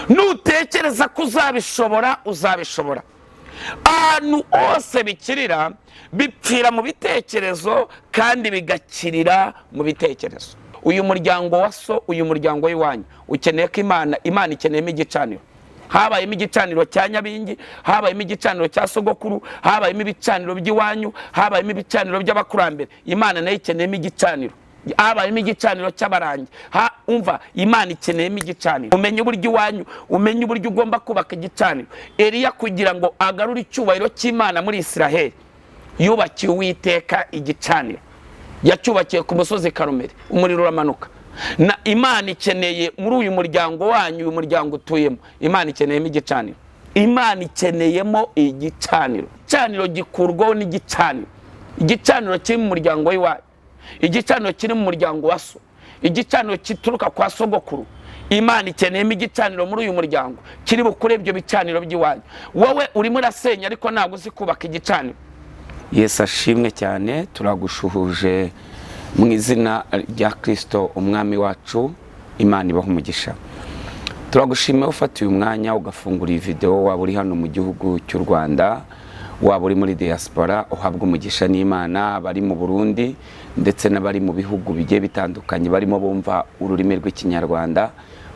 nutekereza ko uzabishobora uzabishobora. Ahantu hose bikirira bipfira mu bitekerezo kandi bigakirira mu bitekerezo. Uyu muryango wa so, uyu muryango w'iwanyu ukeneye ko Imana ikeneyemo igicaniro. Habayemo igicaniro cya Nyabingi, habayemo igicaniro cya sogokuru, habayemo ibicaniro by'iwanyu, habayemo ibicaniro by'abakurambere. Imana nayo ikeneyemo igicaniro. Habayemo igicaniro cy'abarangi. Umva, Imana ikeneyemo igicaniro. Umenye uburyo iwanyu, umenye uburyo ugomba kubaka igicaniro. Eliya kugira ngo agarure icyubahiro cy'Imana muri Isiraheli, yubakiye Uwiteka igicaniro. Yacyubakiye ku musozi Karumeli, umuriro uramanuka. Na Imana ikeneye muri uyu muryango wanyu, uyu muryango utuyemo, Imana ikeneyemo igicaniro. Imana ikeneyemo igicaniro. Igicaniro gikurwaho n'igicaniro. Igicaniro kiri mu muryango w'iwanyu, igicaniro kiri mu muryango wa so, igicaniro kituruka kwa sogokuru. Imana ikeneyemo igicaniro muri uyu muryango kiri bukure ibyo bicaniro by'iwanyu. Wowe urimo urasenya ariko ntabwo uzi kubaka igicaniro. Yesu ashimwe cyane. Turagushuhuje mu izina rya Kristo umwami wacu. Imana ibaha umugisha. Turagushimiye ufata uyu mwanya ugafungura iyi video, waba uri hano mu gihugu cy'u Rwanda, waba uri muri diaspora, uhabwa umugisha n'Imana. Bari mu Burundi ndetse n'abari mu bihugu bigiye bitandukanye barimo bumva ururimi rw'ikinyarwanda,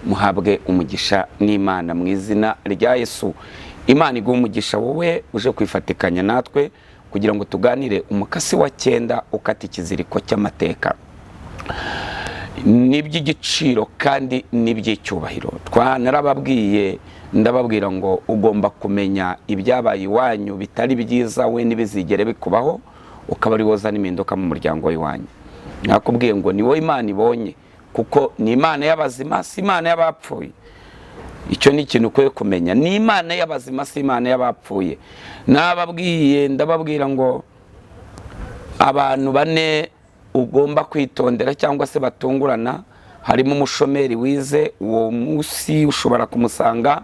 muhabwe umugisha n'Imana mu izina rya Yesu. Imana iguha umugisha wowe uje kwifatikanya natwe kugira ngo tuganire umukasi wa 9 ukata ikiziriko cy'amateka. Niby'igiciro kandi niby'icyubahiro. Narababwiye ndababwira ngo ugomba kumenya ibyabaye iwanyu bitari byiza we nibizigere bikubaho, ukaba ari woza n'impinduka mu muryango w'iwanyu. Nakubwiye ngo ni wowe Imana ibonye, kuko ni Imana y'abazima, si Imana y'abapfuye. Icyo ni ikintu ukwiye kumenya, ni Imana y'abazima, si Imana y'abapfuye. Nababwiye ndababwira ngo abantu 4 ugomba kwitondera cyangwa se batungurana. Harimo umushomeri wize, uwo munsi ushobora kumusanga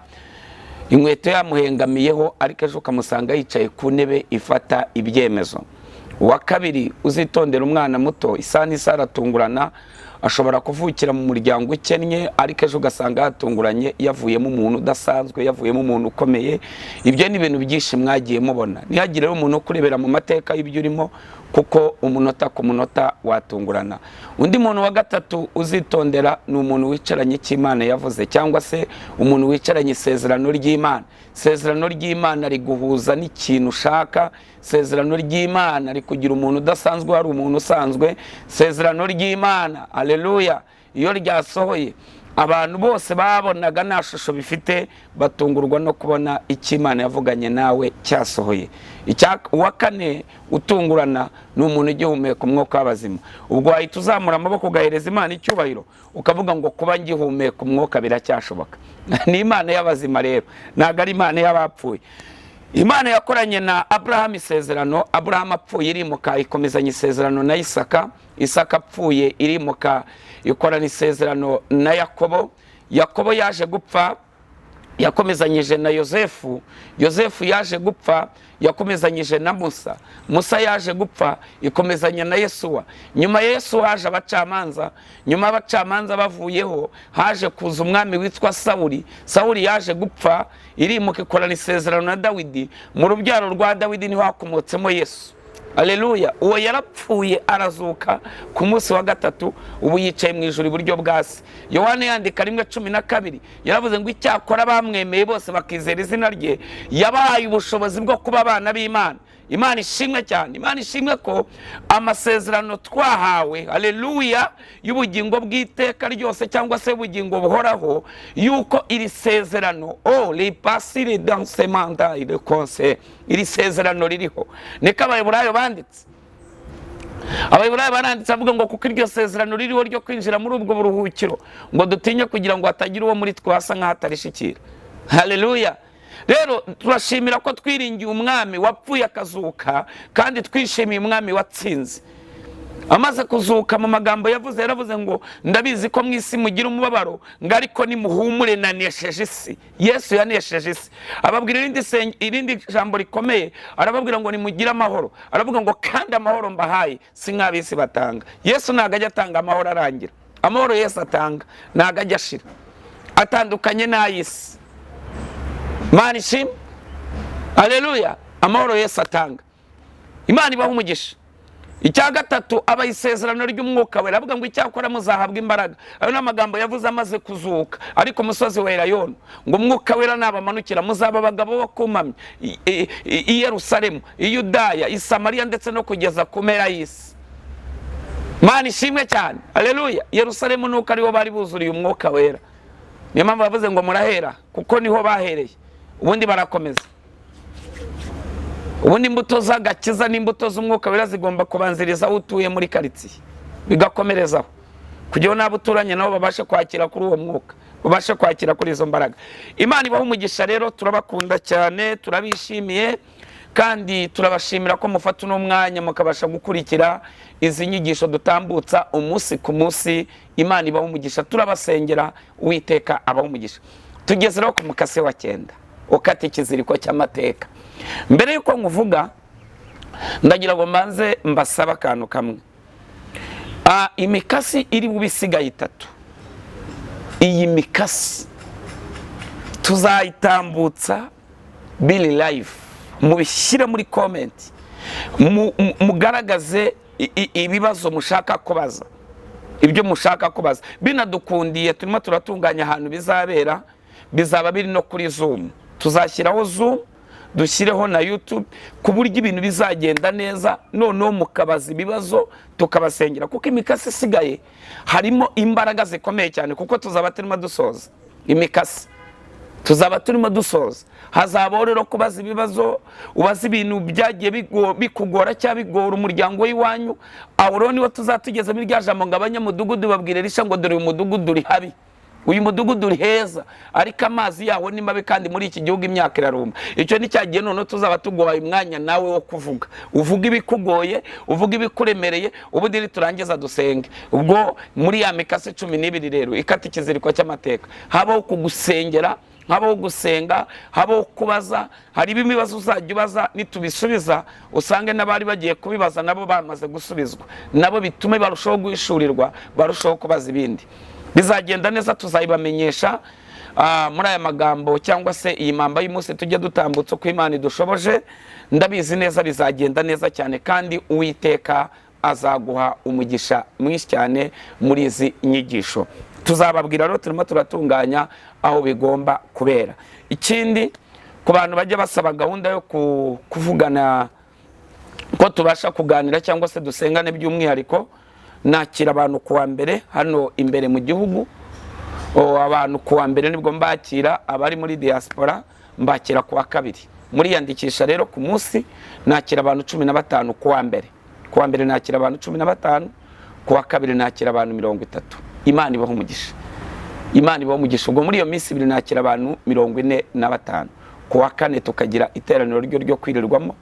inkweto yamuhengamiyeho ariko ejo ukamusanga yicaye ku ntebe ifata ibyemezo. Uwa kabiri uzitondera umwana muto, isani saratungurana, ashobora kuvukira mu muryango ukennye ariko ejo ugasanga yatunguranye yavuyemo umuntu udasanzwe, yavuyemo umuntu ukomeye. Ibyo ni ibintu byinshi mwagiye mubona. Ntihagire umuntu kurebera mu mateka y'ibyo urimo, kuko umunota ku munota watungurana. Undi muntu wa gatatu uzitondera ni umuntu wicaranye cy'Imana yavuze, cyangwa se umuntu wicaranye isezerano ry'Imana. Isezerano ry'Imana riguhuza n'ikintu ushaka. Isezerano ry'Imana rikugira umuntu udasanzwe, hari umuntu usanzwe. Isezerano ry'Imana, haleluya, iyo ryasohoye abantu bose babonaga nta shusho bifite, batungurwa no kubona icyo Imana yavuganye nawe cyasohoye. Uwa 4 utungurana ni umuntu ugihumeka umwuka w'abazima. Ubwo wahita uzamura amaboko ugahereza Imana icyubahiro, ukavuga ngo kuba ngihumeka umwuka biracyashoboka. Ni Imana y'abazima rero, ntabwo ari Imana y'abapfuye. Imana yakoranye na Abraham isezerano. Abraham apfuye irimuka ikomezanya isezerano na Isaka. Isaka apfuye irimuka ikorana isezerano na Yakobo. Yakobo yaje gupfa yakomezanyije na Yosefu. Yosefu yaje gupfa yakomezanyije na Musa. Musa yaje gupfa ikomezanya na Yesuwa. Nyuma Yesu haje abacamanza. Nyuma abacamanza bavuyeho haje kuza umwami witwa Sawuli. Sawuli yaje gupfa irimuka ikorana isezerano na Dawidi. Mu rubyaro rwa Dawidi niho hakomotsemo Yesu. Haleluya. Uwo yarapfuye arazuka ku munsi wa 3, ubu yicaye mu ijuru iburyo bwa Se. Yohana yandika 1:12 yaravuze ngo icyakora bamwemeye bose bakizera izina rye yabahaye ubushobozi bwo kuba abana b'Imana. Imana ishimwe cyane. Imana ishimwe ko amasezerano twahawe, haleluya, y'ubugingo bw'iteka ryose cyangwa se ubugingo buhoraho, yuko iri sezerano les passer dans ce mandat de conseil, iri sezerano ririho. Niko Abayiburayo banditse. Abayiburayo baranditse avuga ngo kuko iryo sezerano ririho ryo kwinjira muri ubwo buruhukiro, ngo dutinye kugira ngo hatagira uwo muri twasa nk'atarishikira. Haleluya. Rero turashimira ko twiringiye umwami wapfuye akazuka, kandi twishimiye umwami watsinze. Amaze kuzuka mu magambo yavuze, yaravuze ngo ndabizi ko mwisi mugira umubabaro, ngo ariko nimuhumure nanesheje isi. Yesu yanesheje isi. Ababwira irindi jambo rikomeye, arababwira ngo nimugira amahoro. Aravuga ngo kandi amahoro mbahaye si nk'abisi batanga. Yesu ntago ajya atanga amahoro arangira. Amahoro Yesu atanga ntago ajya ashira. atandukanye n'ay'isi. Imana ishimwe, haleluya. Amahoro Yesu atanga, Imana ibaha umugisha. Icya gatatu, abaha isezerano ry'umwuka wera, avuga ngo icyakora muzahabwa imbaraga. Ayo ni amagambo yavuze amaze kuzuka, ariko umusozi wa Elayono, ngo umwuka wera nabamanukira muzaba abagabo bo kumamya i Yerusalemu, i Yudaya, i Samariya, ndetse no kugeza ku mpera y'isi. Imana ishimwe cyane, haleluya. Yerusalemu nuko ariho bari buzuriye umwuka wera, niyo mpamvu bavuze ngo murahera, kuko niho bahereye, ubundi barakomeza. Ubundi imbuto z'agakiza n'imbuto z'umwuka wera zigomba kubanziriza aho utuye muri karitsiye, bigakomerezaho, kugira ngo n'abo uturanye nabo babashe kwakira kuri uwo mwuka, babashe kwakira kuri izo mbaraga. Imana ibaha umugisha rero, turabakunda cyane, turabishimiye, kandi turabashimira ko mufata uno mwanya mukabasha gukurikira izi nyigisho dutambutsa umunsi ku munsi. Imana ibaha umugisha, turabasengera, Uwiteka abaha umugisha. Tugeze rero ku mukase wa 9, ukata ikiziriko cy'amateka. Mbere yuko nkuvuga, ndagira ngo mbanze mbasaba akantu kamwe. Imikasi iri bubisigaye 3, iyi mikasi tuzayitambutsa biri live, mubishyire muri comment, mugaragaze ibibazo mushaka kubaza, ibyo mushaka kubaza. Binadukundiye turimo turatunganya ahantu bizabera, bizaba biri no kuri Zoom. Tuzashyiraho Zoom, dushyireho na YouTube, ku buryo ibintu bizagenda neza, noneho mukabaza ibibazo tukabasengera, kuko imikasi isigaye harimo imbaraga zikomeye cyane, kuko tuzaba turimo dusoza imikasi, tuzaba turimo dusoza. Hazabaho rero kubaza ibibazo, ubaza ibintu byagiye bikugora cyangwa bigora umuryango w'iwanyu. Aho rero niho tuzatugeza muri rya jambo ngo abanyamudugudu babwire risha ngo dore uyu mudugudu uri habi, uyu mudugudu uri heza, ariko amazi yawo ni mabi, kandi muri iki gihugu imyaka irarumba. Icyo ni cyagiye noneho tuzaba tugoye umwanya nawe wo kuvuga, uvuga ibikugoye, uvuga ibikuremereye, ubundi turangiza dusenge. Ubwo muri ya mikasi 12 rero ikata ikiziriko cy'amateka, habaho kugusengera, habaho gusenga, habaho kubaza. Hari ibibazo uzajya ubaza, nitubisubiza usange n'abari bagiye kubibaza nabo bamaze gusubizwa, nabo bitume barushaho guhishurirwa, barushaho kubaza ibindi. Bizagenda neza, tuzayibamenyesha muri aya magambo cyangwa se iyi mamba y'umunsi tujye dutambutsa uko Imana idushoboje. Ndabizi neza bizagenda neza cyane, kandi Uwiteka azaguha umugisha mwinshi cyane muri izi nyigisho. Tuzababwira rero, turimo turatunganya aho bigomba kubera. Ikindi, ku bantu bajya basaba gahunda yo kuvugana ko tubasha kuganira cyangwa se dusengane by'umwihariko, nakira abantu kuwa mbere hano imbere mu gihugu. Abantu kuwa mbere nibwo mbakira, abari muri diaspora mbakira kuwa 2. Muri yandikisha rero ku munsi nakira abantu 15 kuwa mbere. Kuwa mbere nakira abantu 15, kuwa 2 nakira abantu 30. Imana ibaha umugisha, Imana ibaha umugisha. Ubwo muri iyo minsi 2 nakira abantu 45. Kuwa 4 tukagira iteraniro ryo kwirirwamo.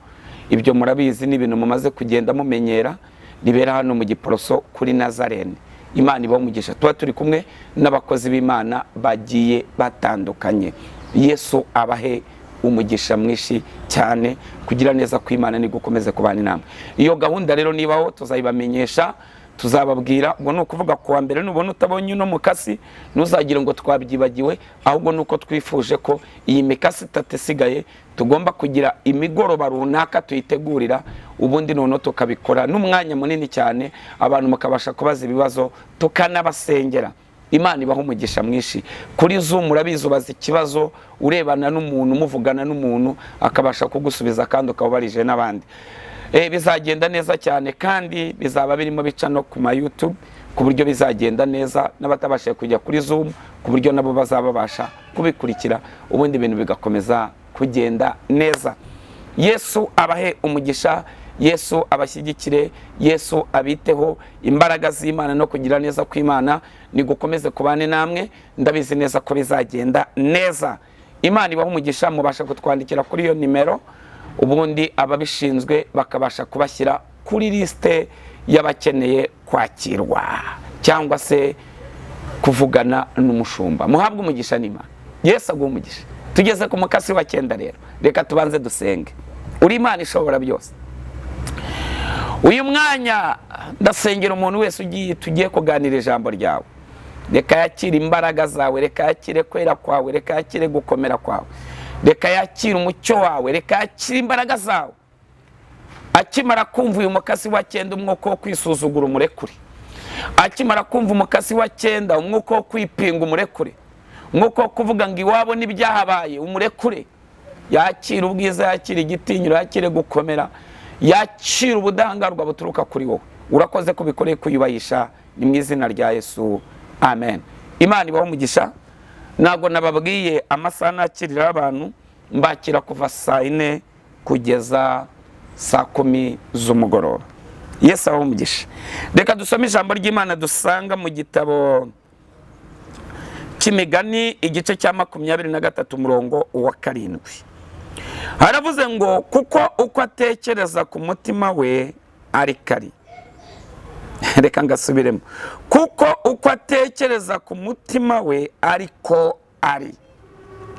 Ibyo murabizi ni ibintu mumaze kugenda mumenyera, ribera hano mu Giporoso kuri Nazarene. Imana ibaha umugisha, tuba turi kumwe n'abakozi b'Imana bagiye batandukanye. Yesu abahe umugisha mwinshi cyane, kugira neza ko Imana ni gukomeze kubana inama. Iyo gahunda rero nibaho tuzayibamenyesha, tuzababwira. Ubwo nukuvuga kuwa mbere nubona utabonye uno mukasi ntuzagira ngo twabyibagiwe, ahubwo nuko twifuje ko iyi mikasi 3 isigaye tugomba kugira imigoroba runaka tuyitegurira, ubundi noneho tukabikora n'umwanya munini cyane, abantu mukabasha kubaza ibibazo tukanabasengera. Imana ibaha umugisha mwinshi. Kuri Zoom urabizi, ubaza ikibazo urebana n'umuntu, muvugana n'umuntu akabasha kugusubiza kandi ukabarije n'abandi. Bizagenda neza cyane, kandi bizaba birimo bica no ku ma YouTube, ku buryo bizagenda neza, n'abatabashije kujya kuri Zoom ku buryo nabo bazababasha kubikurikira, ubundi ibintu bigakomeza kugenda neza. Yesu abahe umugisha, Yesu abashyigikire, Yesu abiteho. Imbaraga z'Imana no kugira neza kw'Imana ni gukomeze kubane namwe, ndabizi neza ko bizagenda neza. Imana ibaha umugisha. Mubasha kutwandikira kuri iyo nimero, ubundi ababishinzwe bakabasha kubashyira kuri liste y'abakeneye kwakirwa cyangwa se kuvugana n'umushumba. Muhabwe umugisha n'Imana. Yesu aguha umugisha. Tugeze ku mukasi wa 9 rero, reka tubanze dusenge. Uri Imana ishobora byose. Uyu mwanya ndasengera umuntu wese tugiye kuganira ijambo ryawe. reka yakire imbaraga zawe, reka yakire kwera kwawe, reka yakire gukomera kwawe, reka yakire umucyo wawe, reka yakire imbaraga zawe. Akimara kumva uyu mukasi wa 9 umwuka wo kwisuzugura umurekure. Akimara kumva umukasi wa 9 umwuka wo kwipinga umurekure. Umwuka wo kuvuga ngo iwabo n'ibyahabaye umurekure. Yakira ubwiza, yakira igitinyiro, yakire gukomera, yakira ubudahangarwa buturuka kuri wowe. Urakoze kubikoreye kuyubayisha, ni mu izina rya Yesu, amen. Imana ibaho umugisha. Nago nababwiye amasaha nakirira abantu, mbakira kuva saa 4 kugeza saa 10 z'umugoroba. Yesu abaho umugisha. Reka dusome ijambo ry'Imana dusanga mu gitabo cy'Imigani igice cya 23 umurongo wa 7. Haravuze ngo kuko uko atekereza ku mutima we ari kari. Reka ngasubiremo. Kuko uko atekereza ku mutima we ariko ari.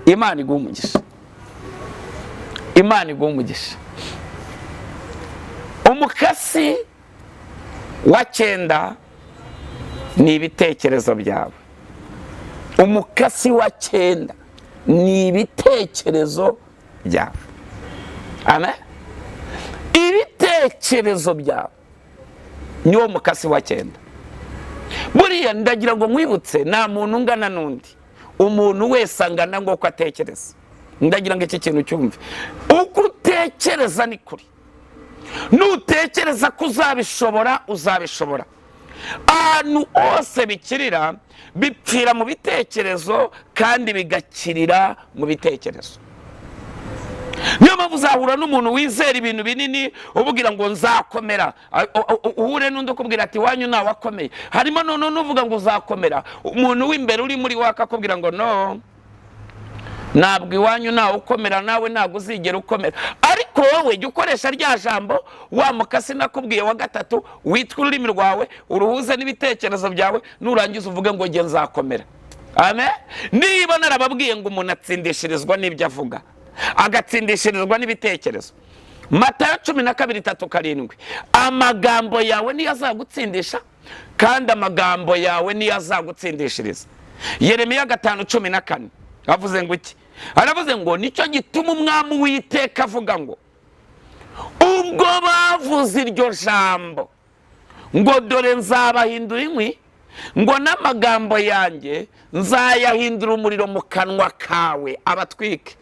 Imana iguha umugisha. Imana iguha umugisha. Umukasi wa 9 ni ibitekerezo byawe. Umukasi wa 9 ni ibitekerezo byawe. Amen. Ibitekerezo byawe niwo mukasi wa 9. Buriya ndagira ngo mwibutse nta muntu ungana n'undi. Umuntu wese angana ngo uko atekereza. Ndagira ngo iki kintu cyumve. Uko utekereza ni kuri. Nutekereza ko uzabishobora, uzabishobora. Ahantu hose bikirira, bipfira mu bitekerezo kandi bigakirira mu bitekerezo. Niyo mpamvu uzahura n'umuntu wizera ibintu binini uvugira ngo nzakomera, uhure n'undi ukubwira ati wanyu nawe akomeye. Harimo none n'uvuga ngo uzakomera, umuntu w'imbere uri muri waka akubwira ngo no, ntabwo iwanyu nawe ukomera, nawe ntabwo uzigera ukomera. Ariko wowe jya ukoresha rya jambo wa mukasi nakubwiye wa 3 witwa ururimi rwawe, uruhuze n'ibitekerezo byawe, nurangiza uvuge ngo nge nzakomera. Amen. Niba narababwiye ngo umuntu atsindishirizwa n'ibyo avuga, agatsindishirizwa n'ibitekerezo. Matayo 12:3-7. Amagambo yawe niyo azagutsindisha kandi amagambo yawe niyo azagutsindishiriza. Yeremiya 5:14 avuze ngo iki? Aravuze ngo nicyo gituma umwami Uwiteka avuga ngo ubwo bavuze iryo jambo ngo dore nzabahindura inkwi, ngo n'amagambo yanjye nzayahindura umuriro mu kanwa kawe abatwike.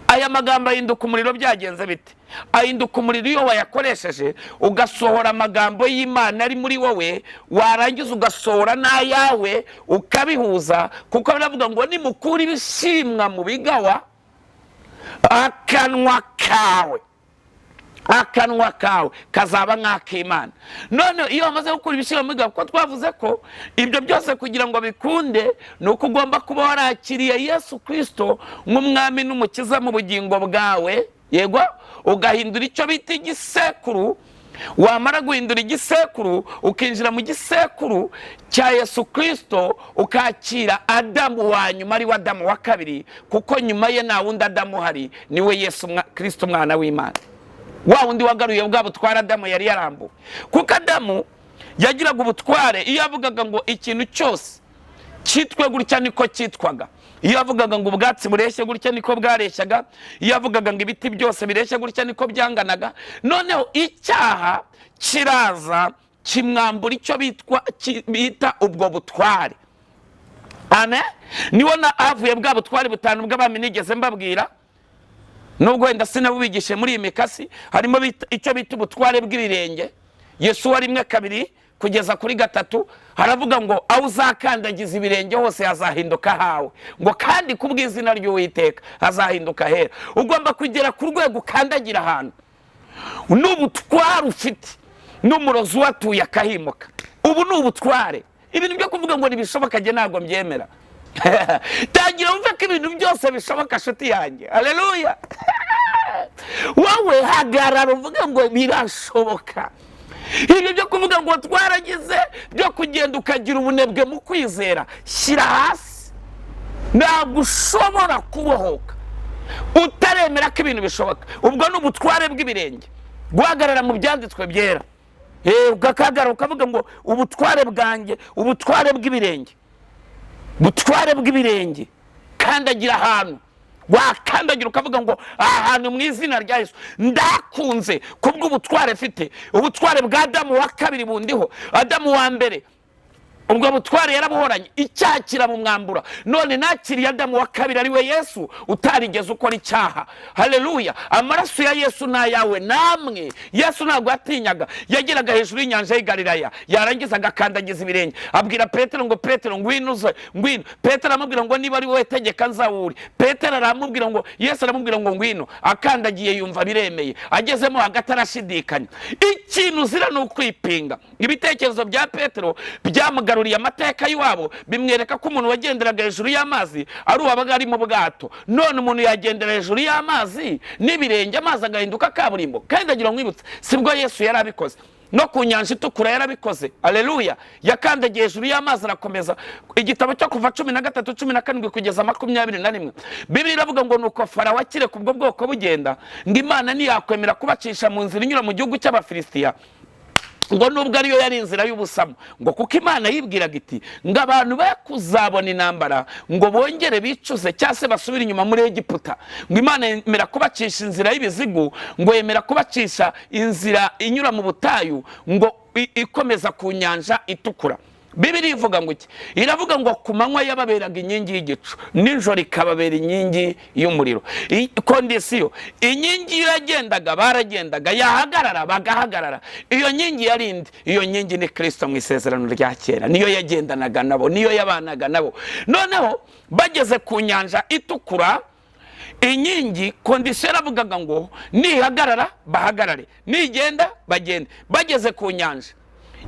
Aya magambo ahinduka umuriro byagenze bite? Ahinduka umuriro iyo wayakoresheje ugasohora amagambo y'Imana ari muri wowe, warangiza ugasohora n'ayawe ukabihuza, kuko baravuga ngo nimukura ibishimwa mu bigawa akanwa kawe kazaba nk'ak'Imana. None iyo wamaze gukura ibishimwa mu bigawa, kuko twavuze ko ibyo byose kugira ngo bikunde nuko ugomba kuba warakiriye Yesu Kristo nk'umwami n'umukiza mu bugingo bwawe, yego, ugahindura icyo bita igisekuru. Wamara guhindura igisekuru ukinjira mu gisekuru cya Yesu Kristo, ukakira Adamu wa nyuma ari wa Adamu wa 2, kuko nyuma ye nta wundi Adamu hari, niwe Yesu Kristo umwana w'Imana. Wa wundi wagaruye bwa butware Adamu yari yarambuwe. Kuko Adamu yagiraga ubutware, iyo avugaga ngo ikintu cyose cyitwe gutya niko cyitwaga. Iyo avugaga ngo ubwatsi bureshye gutya niko bwareshyaga. Iyo avugaga ngo ibiti byose bireshye gutya niko byanganaga. Noneho icyaha kiraza kimwambura icyo bita ubwo butware. Amen. Niwo na avuye bwa butware 5 bw'abami nigeze mbabwira, nubwo wenda sinabubigishe muri iyi mikasi. Harimo icyo bita ubutware bw'ibirenge. Yesu wa 1, 2 kugeza kuri 3 haravuga ngo aho uzakandagiza ibirenge hose hazahinduka hawe, ngo kandi kubw'izina ry'Uwiteka hazahinduka hera. Ugomba kugera ku rwego ukandagira ahantu n'ubutware ufite, n'umurozi watuye akahimuka. Ubu ni ubutware. Ibintu byo kuvuga ngo nibishoboka je ntabwo mbyemera. Tangira wumve ko ibintu byose bishoboka nshuti yanjye. Haleluya. Wowe hagarara uvuge ngo birashoboka. Ibyo byo kuvuga ngo twaragize byo kugenda ukagira ubunebwe mu kwizera, shyira hasi. Ntabwo ushobora kubohoka utaremera ko ibintu bishoboka. Ubwo ni ubutware bw'ibirenge, guhagarara mu byanditswe byera. Ugakagara ukavuga ngo ubutware bwanjye, ubutware bw'ibirenge. butware bw'ibirenge, kandagira ahantu wakandagira ukavuga ngo ahantu mu izina rya Yesu ndakunze kubwo ubutware mfite, ubutware bwa Adamu wa kabiri bundiho. Adamu wa mbere ubwo butware yarabuhoranye, icyaha kiramumwambura, none nakiriye Adamu wa kabiri ari we Yesu utarigeze ukora icyaha. Haleluya! Amaraso ya Yesu n'ayawe namwe. Yesu ntabwo yatinyaga, yageraga hejuru y'inyanja y'i Galilaya, yarangiza agakandagiza ibirenge, abwira Petero ngo Petero ngwino uze, ngwino. Petero aramubwira ngo niba ari wowe tegeka nzawuri. Petero aramubwira ngo, Yesu aramubwira ngo ngwino, akandagiye yumva biremeye, agezemo hagati arashidikanya. Ikintu uzira ni ukwipinga. Ibitekerezo bya Petero byamugarura amateka y'iwabo, bimwereka ko umuntu wagenderaga hejuru y'amazi ari uwabaga ari mu bwato. None umuntu yagendera hejuru y'amazi n'ibirenge, amazi agahinduka kaburimbo. Kandi ndagira mwibutse, sibwo Yesu yarabikoze no ku nyanja itukura yarabikoze. Haleluya! yakandagiye hejuru y'amazi arakomeza. Igitabo cyo kuva 13:17 kugeza 21, Bibiliya iravuga ngo nuko Farawo akire kubwo bwoko bugenda, ngo Imana ntiyakwemera kubacisha mu nzira inyura mu gihugu cy'Abafilisitiya, ngo nubwo ariyo yari inzira y'ubusamo, ngo kuko Imana yibwiraga iti ngo abantu bakuzabona intambara ngo bongere bicuze cyangwa se basubire inyuma muri Egiputa. Ngo Imana yemera kubacisha inzira y'ibizigu, ngo yemera kubacisha inzira inyura mu butayu, ngo ikomeza ku nyanja itukura. Bibiliya ivuga ngo iki? Iravuga ngo ku manywa yababeraga inkingi y'igicu, nijoro ikababera inkingi y'umuriro. Kondisiyo, inkingi iyo yagendaga baragendaga, yahagarara bagahagarara. Iyo nkingi yarindi, iyo nkingi ni Kristo mu isezerano rya kera, niyo yagendanaga nabo, niyo yabanaga nabo. Noneho bageze ku nyanja itukura, inkingi kondisiyo yaravugaga ngo nihagarara bahagarare, nigenda bagende. Bageze ku nyanja,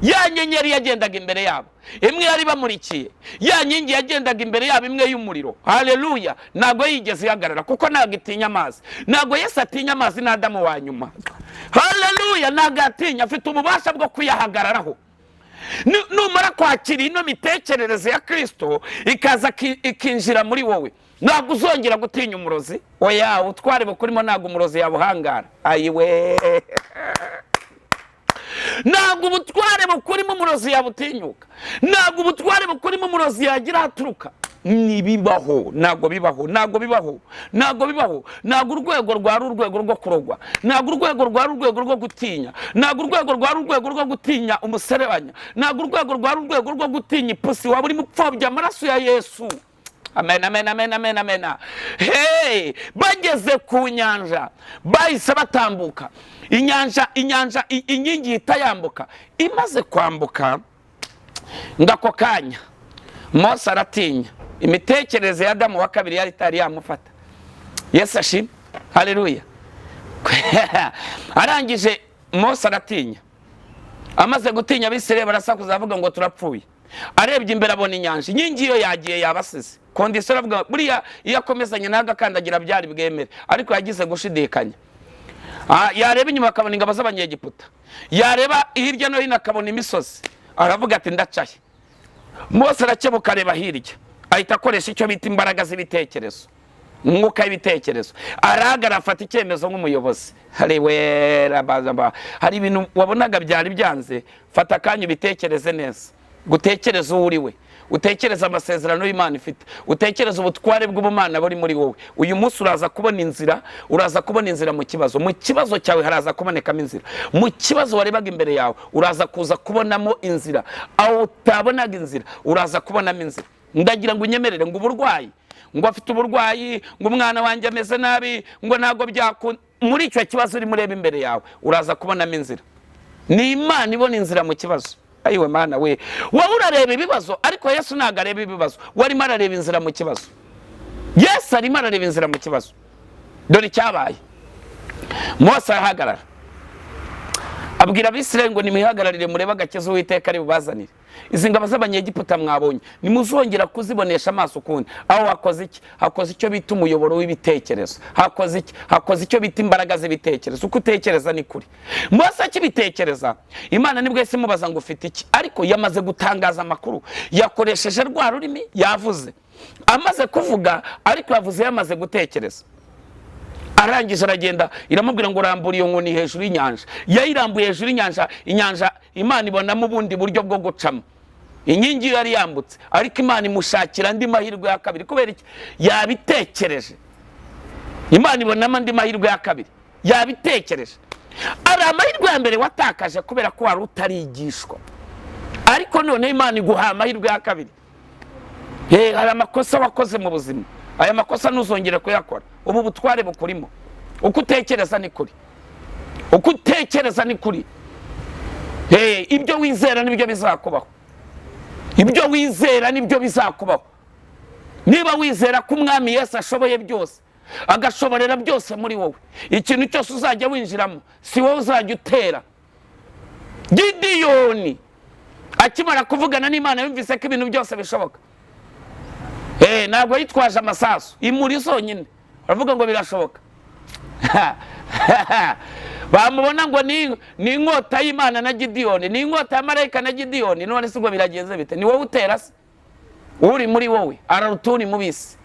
ya nyenyeri yagendaga imbere yabo, imwe yari bamurikiye, ya nkingi yagendaga imbere yabo, imwe y'umuriro. Haleluya! Ntabwo yigeze ihagarara kuko ntabwo itinya amazi. Ntabwo Yesu atinya amazi na Adamu wa nyuma. Haleluya! Ntabwo atinya, afite ububasha bwo kuyahagararaho. Numara kwakira ino mitekerereze ya Kristo ikaza ikinjira muri wowe, ntabwo uzongera gutinya umurozi. Oya, utware bukurimo ntabwo umurozi yabuhangara. Ayiwe! Ntabwo ubutware bukurimo umurozi yabutinyuka, ntabwo ubutware bukurimo umurozi yagira haturuka. Nibibaho, ntabwo bibaho, ntabwo bibaho, ntabwo bibaho. Ntabwo urwego rwari urwego rwo kurogwa, ntabwo urwego rwari urwego rwo gutinya, ntabwo urwego rwari urwego rwo gutinya umuserebanya, ntabwo urwego rwari urwego rwo gutinya ipusi waba uri mupfobya amaraso ya Yesu. Amen, amen, amen, amen, amen. Hey, bageze ku nyanja bahise batambuka. Inyanja inkingi itayambuka. Imaze kwambuka, ngako kanya Mose aratinya. Imitekerereze ya Adamu wa kabiri yari itari yamufata. Yesu ashimwe. Haleluya! Arangije Mose aratinya. Amaze gutinya, Abisirayeli barasakuza bavuga ngo turapfuye. Arebye imbere abona inyanja, inkingi yo yagiye yabasize. Kondisiyo aravuga buriya iyo akomezanye n'agakandagira byari bwemere, ariko yagize gushidikanya. Yareba inyuma akabona ingabo z'Abanyegiputa, yareba hirya no hino akabona imisozi, aravuga ati ndacaye. Mose arakebuka areba hirya, ahita akoresha icyo bita imbaraga z'ibitekerezo, umwuka w'ibitekerezo. Arahagara afata icyemezo nk'umuyobozi. Hari ibintu wabonaga byari byanze, fata akanya ubitekereze neza. Gutekereza uwo uri we, utekereza amasezerano y'Imana ifite, utekereza ubutware bw'ubumana buri muri wowe. Uyu munsi uraza kubona inzira, uraza kubona inzira mu kibazo. Mu kibazo cyawe haraza kubonekamo inzira. Mu kibazo warebaga imbere yawe uraza kuza kubonamo inzira. Aho utabonaga inzira uraza kubonamo inzira. Ndagira ngo unyemerere ngo uburwayi, ngo afite uburwayi, ngo umwana wanjye ameze nabi, ngo ntago byakunda, muri icyo kibazo uri mureba imbere yawe uraza kubonamo inzira. Ni Imana ibona inzira mu kibazo. Ayiwe Mana we, wowe urareba ibibazo, ariko Yesu ntabwo areba ibibazo, warimo arareba inzira mu kibazo. Yesu arimo arareba inzira mu kibazo. Dore icyabaye, Mose arahagarara abwira Abisirayeli ngo nimwihagararire murebe agakiza Uwiteka ari bubazanire. Izi ngabo z'Abanyegiputa mwabonye nimuzongera kuzibonesha amaso ukundi. Aho hakoze iki? Hakoze icyo bita umuyoboro w'ibitekerezo. Hakoze iki? Hakoze icyo bita imbaraga z'ibitekerezo. Uko utekereza ni kuri. Mose akibitekereza, Imana nibwo yahise imubaza ngo ufite iki, ariko yamaze gutangaza amakuru, yakoresheje rwa rurimi yavuze. Amaze kuvuga, ariko yavuze yamaze gutekereza. Arangije aragenda, iramubwira ngo rambura iyo nkoni hejuru y'inyanja. Yayirambuye hejuru y'inyanja, inyanja Imana ibonamo ubundi buryo bwo gucamo. inkingi yari yambutse, ariko Imana imushakira andi mahirwe ya kabiri. Kubera iki? Yabitekereje. Imana ibonamo andi mahirwe ya kabiri, yabitekereje. Ari amahirwe ya mbere watakaje kubera ko wari utarigishwa, ariko none Imana iguha amahirwe ya kabiri. Hari amakosa wakoze mu buzima, aya makosa ntuzongere kuyakora. Ubu butware bukurimo. Uko utekereza ni kuri, uko utekereza ni kuri. Ibyo wizera nibyo bizakubaho, ibyo wizera nibyo bizakubaho. Niba wizera ko Umwami Yesu ashoboye byose, agashoborera byose muri wowe, ikintu cyose uzajya winjiramo si wowe uzajya utera. Gideyoni akimara kuvugana n'Imana yumvise ko ibintu byose bishoboka. Ntabwo yitwaje amasasu, imuri zonyine aravuga ngo birashoboka. Bamubona ngo ni inkota y'Imana na Gideyoni, ni inkota ya marayika na Gideyoni. None se ngo biragenze bite? Ni wowe utera se? Uri muri wowe ararutuni mubisi.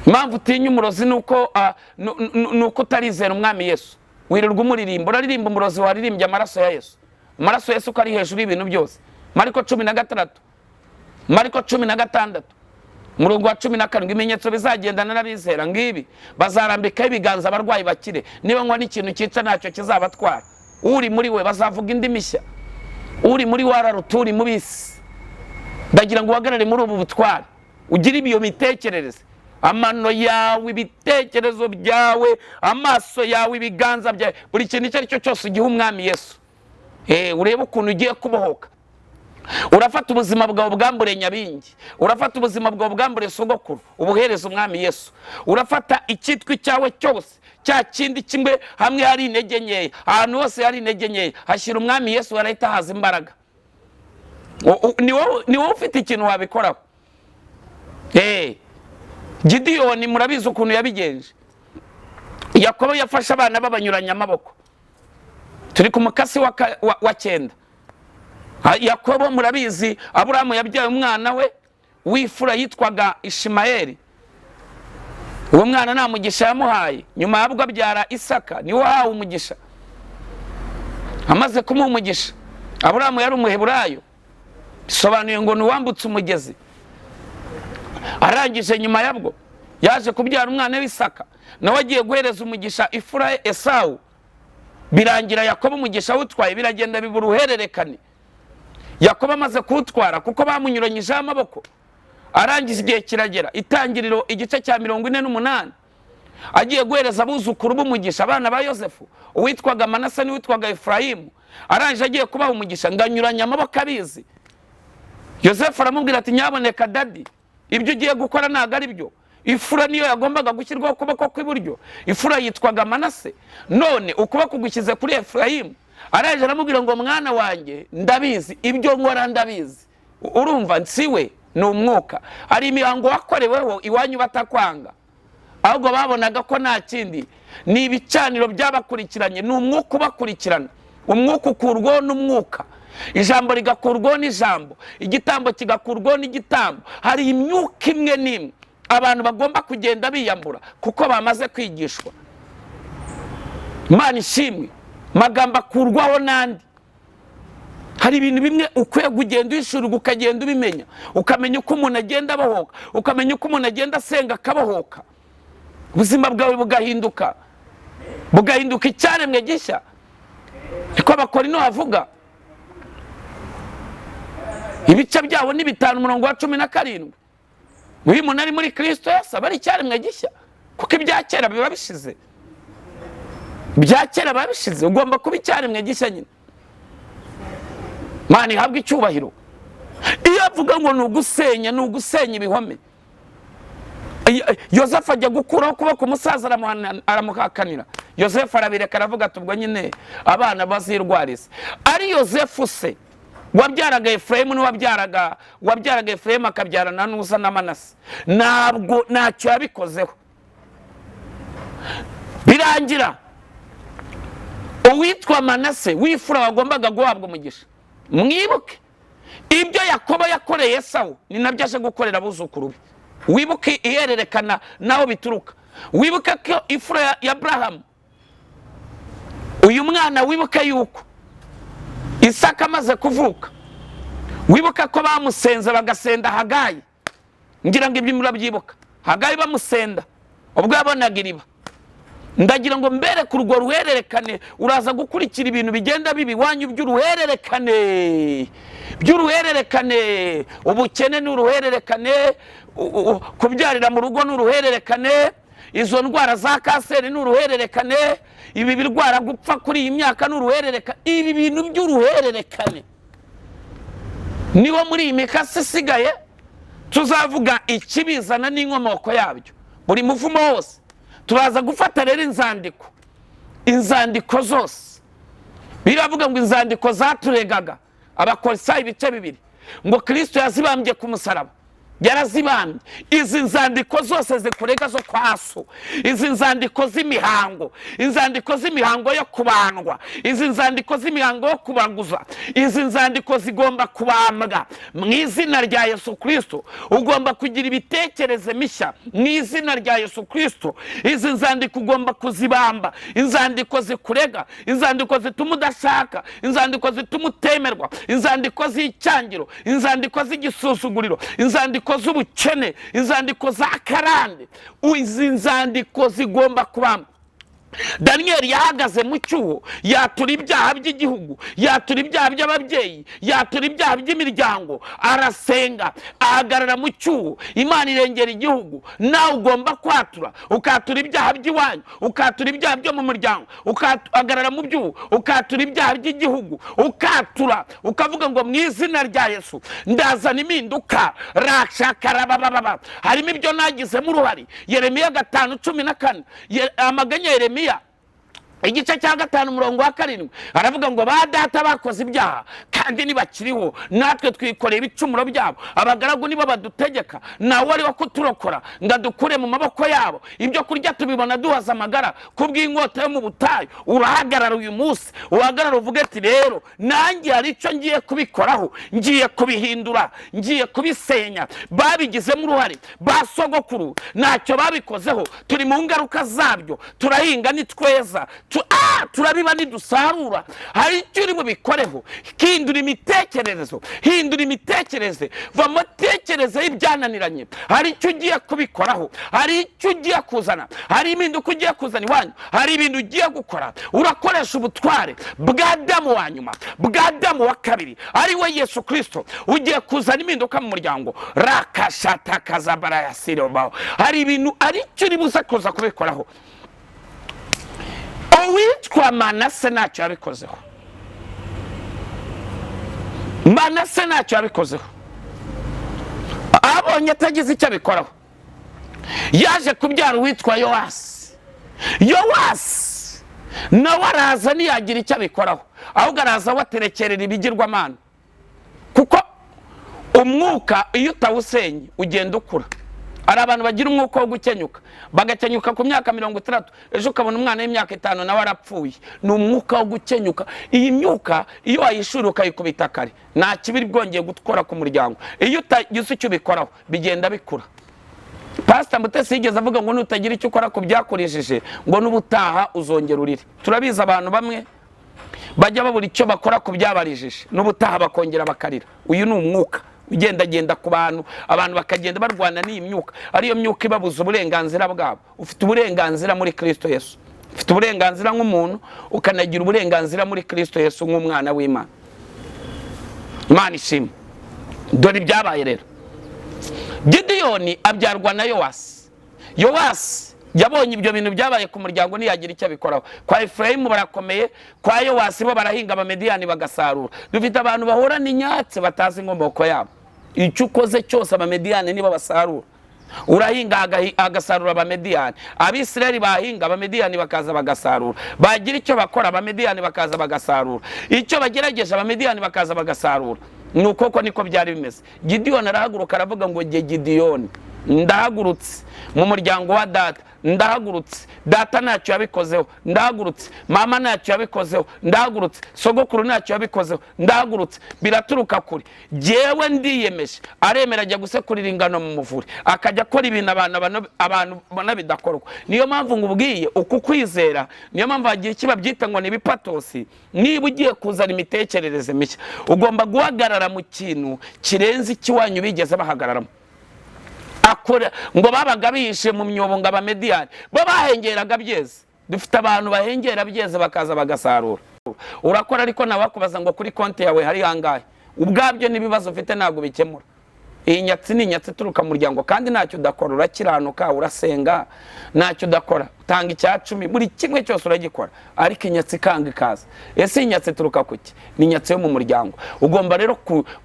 Impamvu utinya umurozi nuko utarizera Umwami Yesu. Wirirwa umuririmba, uraririmba umurozi waririmbye amaraso ya Yesu. Amaraso ya Yesu ko ari hejuru y'ibintu byose. Mariko 16, Mariko 16, murongo wa 17, ibimenyetso bizagendana n'abizera ngibi: bazarambikaho ibiganza abarwayi bakire, niba nywa n'ikintu cyica ntacyo kizabatwara. Uri muri we bazavuga indi mishya, uri muri wararuturi mubisi. Ndagira ngo uhagarare muri ubu butware, ugire iyo mitekerereze. Amano yawe, ibitekerezo byawe, amaso yawe, ibiganza byawe, buri kintu icyo ari cyo cyose ugihe Umwami Yesu. Urebe ukuntu ugiye kubohoka. Urafata ubuzima bwawe bwambure nyabingi, urafata ubuzima bwawe bwambure sogokuru, ubuhereza Umwami Yesu. Urafata icyitwa cyawe cyose, cya kindi kimwe hamwe hari intege nkeya, ahantu hose hari intege nkeya, hashyira Umwami Yesu, warahita haza imbaraga. Ni wowe ufite ikintu wabikoraho. Gideyoni murabizi ukuntu yabigenje. Yakobo yafashe abana babanyuranya amaboko. Turi ku mukasi wa 9. Yakobo murabizi Aburahamu yabyaye umwana we w'ifura yitwaga Ishimayeli. Uwo mwana nta mugisha yamuhaye, nyuma yabwo abyara Isaka, niwe wahawe umugisha. Amaze kumuha umugisha, Aburahamu yari umuheburayo, bisobanuye ngo nuwambutse umugezi. Arangije nyuma yabwo yaje kubyara umwana w'Isaka, nawe agiye guhereza umugisha ifura Esawu. Birangira Yakobo umugisha wutwaye, biragenda bibura uhererekane. Yakobo amaze kuwutwara kuko bamunyuranyije amaboko. Arangije igihe kiragera, Itangiriro igice cya 48, agiye guhereza abuzukuru b'umugisha, abana ba Yosefu, uwitwaga Manase n'uwitwaga Efurayimu. Arangije agiye kubaha umugisha, nganyuranya amaboko abizi. Yosefu aramubwira ati nyaboneka dadi, ibyo ugiye gukora ntago ari byo. Ifura niyo yagombaga gushyirwaho ukuboko kw'iburyo, ifura yitwaga Manase, none ukuboko gushyize kuri Efurayimu. Araje aramubwira ngo mwana wanjye, ndabizi ibyo nkora ndabizi. Urumva nsiwe ni umwuka, hari imihango wakoreweho iwanyu batakwanga, ahubwo babonaga ko nta kindi, ni ibicaniro byabakurikiranye, ni umwuka ubakurikirana. Umwuka ukurwaho n'umwuka, ijambo rigakurwaho n'ijambo, igitambo kigakurwaho n'igitambo. Hari imyuka imwe n'imwe abantu bagomba kugenda biyambura kuko bamaze kwigishwa. Imana ishimwe, magambo akurwaho n'andi. Hari ibintu bimwe ukwiye kugenda uyishura, ukagenda ubimenya, ukamenya uko umuntu agenda abohoka, ukamenya uko umuntu agenda asenga akabohoka, ubuzima bwawe bugahinduka icyaremwe gishya. Niko Abakorinto havuga, ibice byabo ni 5 umurongo wa 17. Uyu muntu ari muri Kristo Yesu aba ari icyaremwe gishya, kuko ibya kera biba bishize. Ibya kera biba bishize, ugomba kuba icyaremwe gishya nyine. Imana ihabwa icyubahiro. Iyo avuga ngo ni ugusenya ibihome, Yosefu ajya gukuraho ukuboko umusaza aramuhakanira. Yosefu arabireka aravuga ati ubwo nyine abana bazirwarize. Ari Yosefu se wabyaraga Efurayimu wabyaraga Efurayimu akabyarana n'uza na Manase, ntabwo ntacyo yabikozeho. Birangira uwitwa Manase w'ifura wagombaga guhabwa umugisha. Mwibuke ibyo Yakobo yakoreye Esawu, ni nabyo aje gukorera abuzukuru be. Wibuke ihererekana naho bituruka. Wibuke ko ifura ya Aburahamu, uyu mwana wibuke yuko Isaka amaze kuvuka, wibuka ko bamusenze bagasenda Hagayi, ngira ngo ibyo murabyibuka. Hagayi bamusenda ubwo yabonaga iriba. Ndagira ngo mbere ku rwo ruhererekane uraza gukurikira ibintu bigenda bibi wanyu by'uruhererekane, ubukene n'uruhererekane, kubyarira mu rugo n'uruhererekane, izo ndwara za kanseri n'uruhererekane, ibi birwara gupfa kuri iyi myaka n'uruhererekane. Ibi bintu by'uruhererekane niwo muri iyi mikasi isigaye tuzavuga ikibizana n'inkomoko yabyo. Buri muvumo wose turaza gufata rero inzandiko zose. Biravuga ngo inzandiko zaturegaga Abakolosayi ibice 2 ngo Kristo yazibambye ku musaraba, yarazibambye. Izi nzandiko zose zikurega zo kwa so, izi nzandiko z'imihango, inzandiko z'imihango yo kubandwa, izi nzandiko z'imihango yo kubaguza, izi nzandiko zigomba kubambwa mu izina rya Yesu Kristo. Ugomba kugira ibitekerezo mishya mu izina rya Yesu Kristo. Izi nzandiko ugomba kuzibamba, inzandiko zikurega, inzandiko zituma udashaka, inzandiko zituma utemerwa, inzandiko z'icyangiro, inzandiko z'igisuzuguriro, inzandiko z'ubukene, inzandiko za karande. Izi nzandiko zigomba kubamba. Daniyeli yahagaze mu cyuho, yatura ibyaha by'igihugu, yatura ibyaha by'ababyeyi, yatura ibyaha by'imiryango, arasenga, ahagarara mu cyuho. Imana irengera igihugu. Nawe ugomba kwatura, ukatura ibyaha by'iwanyu, ukatura ibyaha byo mu muryango, ukahagarara mu byuho, ukatura ibyaha by'igihugu, ukatura, ukavuga ngo mu izina rya Yesu ndazana impinduka. Rashakarabababa. Harimo ibyo nagizemo uruhare. Yeremiya 5:14, amaganya Yeremiya igice cya 5:7 aravuga ngo ba data bakoze ibyaha kandi nibakiriho, natwe twikoreye ibicumuro byabo. Abagaragu nibo badutegeka, nawe ari wo kuturokora ngadukure mu maboko yabo. Ibyo kurya tubibona duhaza amagara kubw'inkota yo mu butayu. Urahagarara uyu munsi, uhagarara uvuge ati rero nanjye hari icyo ngiye kubikoraho, ngiye kubihindura, ngiye kubisenya. Babigizemo uruhare basogokuru, ntacyo babikozeho, turi mu ngaruka zabyo. Turahinga nitweza, turabiba nidusarura. Hari icyo uri bubikoreho. Hindura imitekerezo, hindura imitekerereze, va mu tekereze y'ibyananiranye. Hari icyo ugiye kubikoraho, hari icyo ugiye kuzana, hari impinduka ugiye kuzana iwanyu, hari ibintu ugiye gukora. Urakoresha ubutware bwa Adamu wa nyuma, bwa Adamu wa kabiri, ari we Yesu Kristo. Ugiye kuzana impinduka mu muryango. Rakashatakazabara ya sirobaho. Hari ibintu ari icyo uri buze kuza kubikoraho. Uwitwa Manase ntacyo yabikozeho. Manase ntacyo yabikozeho. Abonye atagize icyo abikoraho, yaje kubyara uwitwa Yowasi. Yowasi nawe araza ntiyagira icyo abikoraho, ahubwo araza waterekerera ibigirwamana. Kuko umwuka iyo utawusenye ugenda ukura. Ari abantu bagira umwuka wo gukenyuka, bagakenyuka ku myaka 30, ejo ukabona umwana w'imyaka 5 nawe arapfuye. Ni umwuka wo gukenyuka. Iyi myuka iyo wayishura ukayikubita kare, nta kibiri bwongeye gukora ku muryango. Iyo utagize icyo ubikoraho bigenda bikura. Pastor Mutesi yigeze avuga ngo nutagira icyo ukora ku byakoresheje ngo n'ubutaha uzongera urire. Turabiza abantu bamwe bajya babura icyo bakora ku byabarijije, n'ubutaha bakongera bakarira. Uyu ni umwuka ugendagenda ku bantu, abantu bakagenda barwana n'iyi myuka. Ariyo myuka ibabuza uburenganzira bwabo. Ufite uburenganzira muri Kristo Yesu, ufite uburenganzira nk'umuntu, ukanagira uburenganzira muri Kristo Yesu nk'umwana w'Imana. Imana ishimwe. Dore ibyabaye rero. Gideyoni abyarwa na Yowasi. Yowasi yabonye ibyo bintu byabaye ku muryango ntiyagira icyo abikoraho. Kwa Efurayimu barakomeye, kwa Yowasi bo barahinga, Abamediyani bagasarura. Dufite abantu bahora n'inyatse batazi inkomoko yabo. Icyo ukoze cyose Abamediyani nibo basarura. Urahinga agasarura Abamediyani. Abisirayeli bahinga, Abamediyani bakaza bagasarura. Bagira icyo bakora, Abamediyani bakaza bagasarura. Icyo bagerageje, Abamediyani bakaza bagasarura. Nuko niko byari bimeze. Gideyoni arahaguruka aravuga ngo nge Gideyoni ndahagurutse. Mu muryango wa data ndahagurutse. Data ntacyo yabikozeho, ndahagurutse. Mama ntacyo yabikozeho, ndahagurutse. Sogokuru ntacyo yabikozeho, ndahagurutse. Biraturuka kuri jewe ndiyemeje. Aremera ajya gusekurira ingano mu muvure, akajya akora ibintu abantu bona bidakorwa. Niyo mpamvu ngubwiye uku kwizera, niyo mpamvu hagiye kiba byita ngo ni bipatosi. Niba ugiye kuzana imitekerereze mishya, ugomba guhagarara mu kintu kirenze ikiwanyu bigeze bahagararamo. Akora ngo babaga bihishe mu myobo ngo abamediyani bo bahengeraga byeze. Dufite abantu bahengera byeze bakaza bagasarura. Urakora ariko nawe wakubaza ngo kuri konti yawe hari hangahe, ubwabyo n'ibibazo ufite ntago bikemura. Iyi nyatsi ni nyatsi turuka mu muryango, kandi ntacyo udakora. Urakiranuka, urasenga, ntacyo udakora, utanga icya 10, buri kimwe cyose uragikora, ariko inyatsi kanga ikaza. Ese inyatsi turuka kuki? Ni nyatsi yo mu muryango. Ugomba rero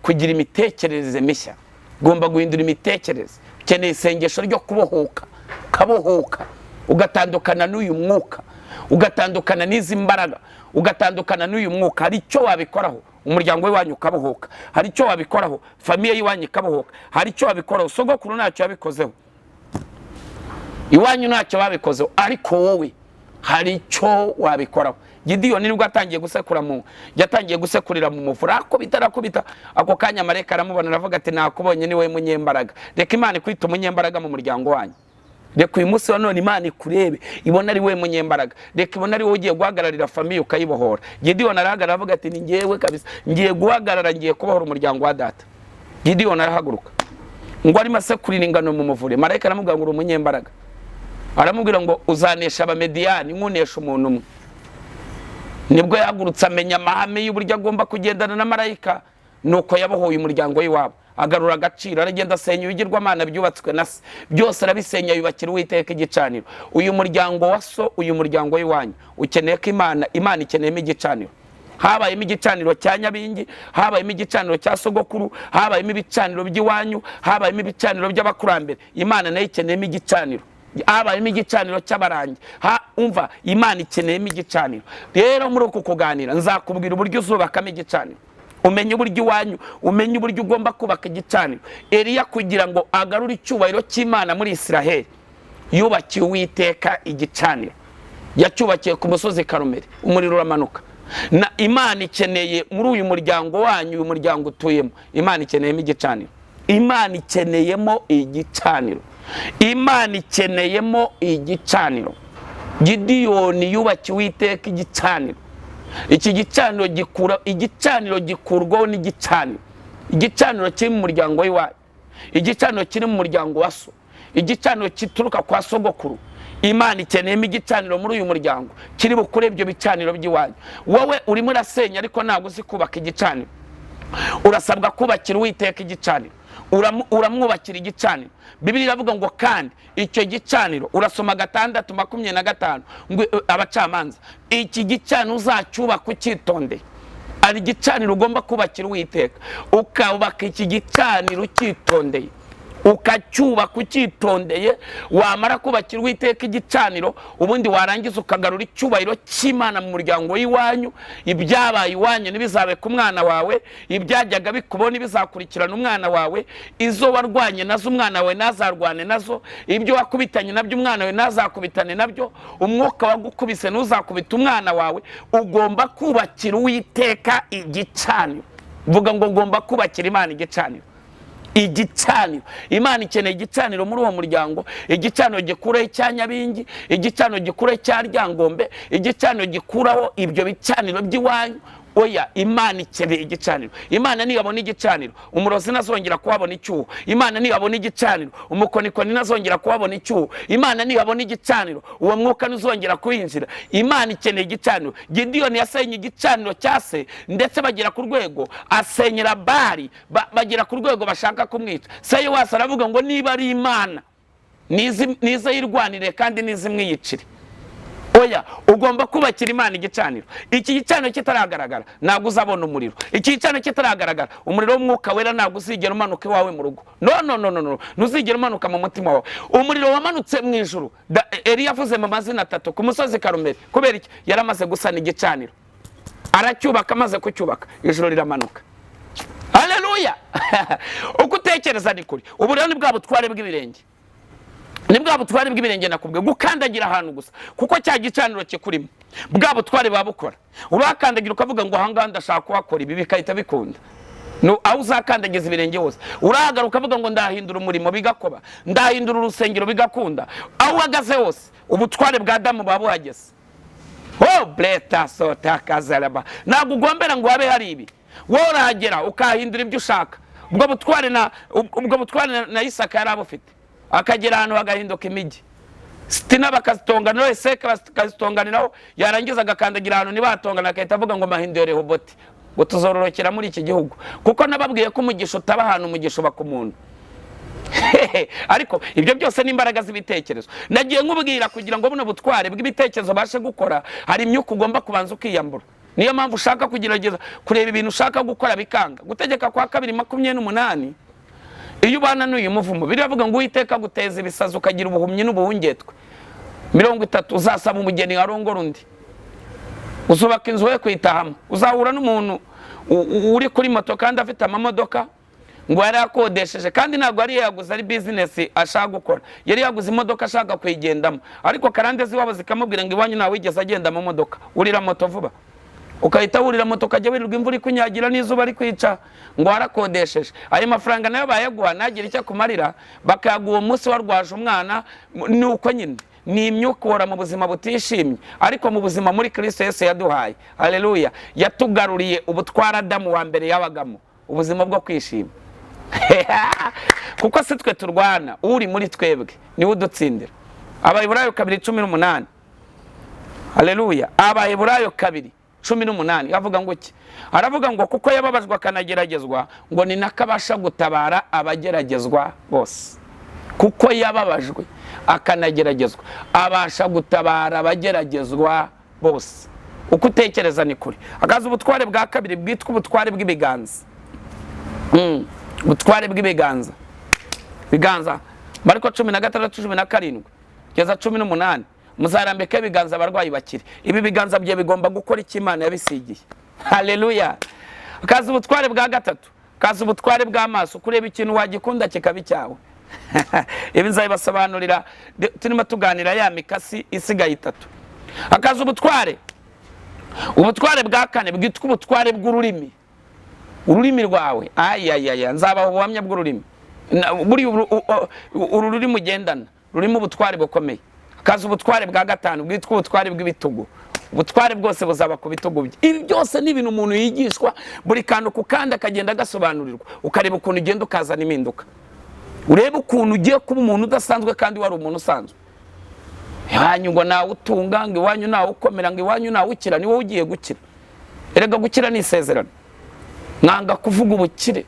kugira imitekerereze mishya, ugomba guhindura imitekerereze. Ukeneye isengesho ryo kubohoka, kabohoka, ugatandukana n'uyu mwuka, ugatandukana n'izi mbaraga, ugatandukana n'uyu mwuka. Hari icyo wabikoraho, umuryango w'iwanyu ukabohoka. Hari icyo wabikoraho, famiye y'iwanyu ikabohoka. Hari icyo wabikoraho, sogokuru ntacyo yabikozeho, iwanyu ntacyo babikozeho, ariko wowe hari icyo wabikoraho. Gidiyoni nibwo yatangiye gusekurira mu muvure, akubita ako kanya marayika aramubona, aravuga ati nakubonye ni wowe munyembaraga. Reka Imana ikwita umunyembaraga mu muryango wanyu. Reka uyu munsi wa none Imana ikurebe, ibona ari wowe munyembaraga. Reka ibona ari wowe ugiye guhagararira famiye ukayibohora. Gidiyoni arahagarara avuga ati ni ngewe kabisa, ngiye guhagarara, ngiye kubohora umuryango wa data. Gidiyoni arahaguruka ngo arimo asekurira ingano mu muvure. Marayika aramubwira ngo uri umunyembaraga, aramubwira ngo uzanesha abamediyani nk'unesha umuntu umwe. Nibwo yahagurutse amenya amahame y'uburyo agomba kugendana na marayika. Nuko yabohoye umuryango w'iwabo, agarura agaciro, aragenda asenya ibigirwamana byubatswe na se, byose arabisenya, yubakira Uwiteka igicaniro. Uyu muryango wa so, uyu muryango w'iwanyu ukeneye ko Imana ikeneyemo igicaniro. Habayemo igicaniro cya Nyabingi, habayemo igicaniro cya sogokuru, habayemo ibicaniro by'iwanyu, habayemo ibicaniro by'abakurambere. Imana nayo ikeneyemo igicaniro. Habayemo igicaniro cy'abarangi. Umva, Imana ikeneyemo igicaniro. Rero muri uku kuganira nzakubwira uburyo uzubakamo igicaniro, umenye uburyo iwanyu, umenye uburyo ugomba kubaka igicaniro. Eliya kugira ngo agarure icyubahiro cy'Imana muri Isiraheli, yubakiye Uwiteka igicaniro. Yacyubakiye ku musozi Karumeli, umuriro uramanuka. Na Imana ikeneye muri uyu muryango wanyu, uyu muryango utuyemo, Imana ikeneyemo igicaniro. Imana ikeneyemo igicaniro. Imana ikeneyemo igicaniro. Gidiyoni yubakiye Uwiteka igicaniro. Iki igicaniro gikurwaho n'igicaniro. Igicaniro kiri mu muryango w'iwanyu, igicaniro kiri mu muryango wa so, igicaniro kituruka kwa sogokuru. Imana ikeneyemo igicaniro muri uyu muryango, kiri bukure ibyo bicaniro by'iwanyu. Wowe urimo urasenya ariko ntabwo uzi kubaka igicaniro. Urasabwa kubakira Uwiteka igicaniro, uramwubakira igicaniro. Bibiliya iravuga ngo kandi icyo gicaniro, urasoma 6:25 ngo Abacamanza, iki gicaniro uzacyubaka ucyitondeye. Ari igicaniro ugomba kubakira Uwiteka, ukubaka iki gicaniro ucyitondeye, ukacyubaka ucyitondeye. Wamara kubakira Uwiteka igicaniro, ubundi warangiza ukagarura icyubahiro cy'Imana mu muryango w'iwanyu. Ibyabaye iwanyu nibizabe ku mwana wawe, ibyajyaga bikubona bizakurikirana umwana wawe. Izo warwanye nazo umwana wawe nazarwane nazo, ibyo wakubitanye nabyo umwana wawe nazakubitane nabyo. Umwuka wagukubise ntuzakubita umwana wawe. Ugomba kubakira Uwiteka igicaniro. Vuga ngo ngomba kubakira Imana igicaniro. Igicaniro, Imana ikeneye igicaniro muri uwo muryango. Igicaniro gikuraho cya Nyabingi, igicaniro gikuraho cya Ryangombe, igicaniro gikuraho ibyo bicaniro by'iwanyu. Oya, Imana ikeneye igicaniro. Imana niyabona igicaniro, umurozi nazongera kuhabona icyuho. Imana niyabona igicaniro, umukonikoni nazongera kuhabona icyuho. Imana niyabona igicaniro, uwo mwuka nuzongera kuhinjira. Imana ikeneye igicaniro. Gidiyoni yasenye igicaniro cya se, ndetse bagera ku rwego asenyera Bali, bagera ku rwego bashaka kumwica. Se wase aravuga ngo niba ari Imana nize yirwanire kandi nize mwiyicire. Oya, ugomba kubakira Imana igicaniro. Iki gicaniro kitaragaragara ntabwo uzabona umuriro. Iki gicaniro kitaragaragara, umuriro w'Umwuka Wera ntabwo uzigera umanuka iwawe mu rugo. No, ntuzigera umanuka mu mutima wawe. Umuriro wamanutse mu ijuru. Eliya yavuze mu mazina 3 ku musozi Karumeli. Kubera iki? Yaramaze gusana igicaniro, aracyubaka, amaze kucyubaka ijuru riramanuka. Haleluya! Uko utekereza ni kuri. Ubu rero ni bwa butware bw'ibirenge. ni bwa butware bw'ibirenge nakubwe gukandagira ahantu gusa kuko cya gicaniro kikurimo bwa butware babukora urakandagira ukavuga ngo ahanga ndashaka kuhakora ibi bikahita bikunda no aho uzakandagiza ibirenge hose urahagaruka ukavuga ngo ndahindura umurimo bigakoba ndahindura urusengero bigakunda aho uhagaze hose ubutware bwa Adamu babuhageze. Oh bleta sota kazaraba ntabwo ugombera ngo wabe hari ibi wowe urahagera ukahindura ibyo ushaka ubwo butware na Isaka yari abufite akagera ahantu hagahinduka imijyi sitina bakazitonganiraho Eseka bakazitonganiraho yarangiza agakandagira ahantu nibatongana akahita avuga ngo mahindure Rehoboti ngo tuzororokera muri iki gihugu kuko nababwiye ko umugisha utaba ahantu umugisha uba ku muntu. Ariko ibyo byose n'imbaraga z'ibitekerezo nagiye nkubwira kugira ngo buno butware bw'ibitekerezo bashe gukora hari imyuka ugomba kubanza ukiyambura. Niyo mpamvu ushaka kugerageza kureba ibintu ushaka gukora bikanga. Gutegeka kwa 2:28 iyo ubana n'uyu muvumo biravuga ngo Uwiteka guteza ibisazi ukagira ubuhumyi n'ubuhungetwe 30 uzasaba umugeni arongora undi uzubaka inzu we kwitahamo uzahura n'umuntu uri kuri moto kandi afite amamodoka ngo yari yakodesheje kandi ntabwo yari yaguze ari business ashaka gukora yari yaguze imodoka ashaka kuyigendamo ariko karande ziwabo zikamubwira ngo iwanyu nawe wigeze agenda mu modoka urira moto vuba ukahita wurira moto ukajya wirirwa imvura ikunyagira n'izuba ari kwica ngo warakodesheje ayo mafaranga nayo bayaguha nagira icyo kumarira bakayaguha umunsi warwaje umwana nuko nyine ni imyuka uhora mu buzima butishimye ariko mu buzima muri Kristo Yesu yaduhaye haleluya yatugaruriye ubutwara Adamu wa mbere yabagamo ubuzima bwo kwishima. Kuko si twe turwana uri muri twebwe ni udutsindira. Abaheburayo 2:18 haleluya Abaheburayo 2:18 avuga ngo iki aravuga ngo kuko yababajwe akanageragezwa ngo ni nakabasha gutabara abageragezwa bose kuko yababajwe akanageragezwa abasha gutabara abageragezwa bose. Uko utekereza ni kuri akaza ubutware bwa kabiri bwitwa ubutware bw'ibiganza. Ubutware bw'ibiganza biganza Mariko 16:17 kugeza 18 muzarambika ibiganza abarwayi bakire. Ibi biganza bye bigomba gukora icyo Imana yabisigiye. Haleluya. Akaza ubutware bwa gatatu kaza ubutware bw'amaso kureba ikintu wagikunda kikabi cyawe. Ibi nzabibasobanurira turimo tuganira ya mikasi isigaye 3. Akaza ubutware bwa kane bwitwa ubutware bw'ururimi. Ururimi rwawe ayayaya nzabaho ubuhamya bw'ururimi buri ururimi ugendana rurimo ubutware bukomeye. Akaza ubutware bwa gatanu bwitwa ubutware bw'ibitugu. Ubutware bwose buzaba ku bitugu bye. Ibi byose ni ibintu umuntu yigishwa buri kantu kukanda akagenda agasobanurirwa ukareba ukuntu ugenda ukazana impinduka urebe ukuntu ugiye kuba umuntu udasanzwe kandi wari umuntu usanzwe. Iwanyu ngo nawe utunga ngo iwanyu nawe ukomera ngo iwanyu nawe ukira ni wowe ugiye gukira. Erega gukira ni isezerano. Mwanga kuvuga ubukire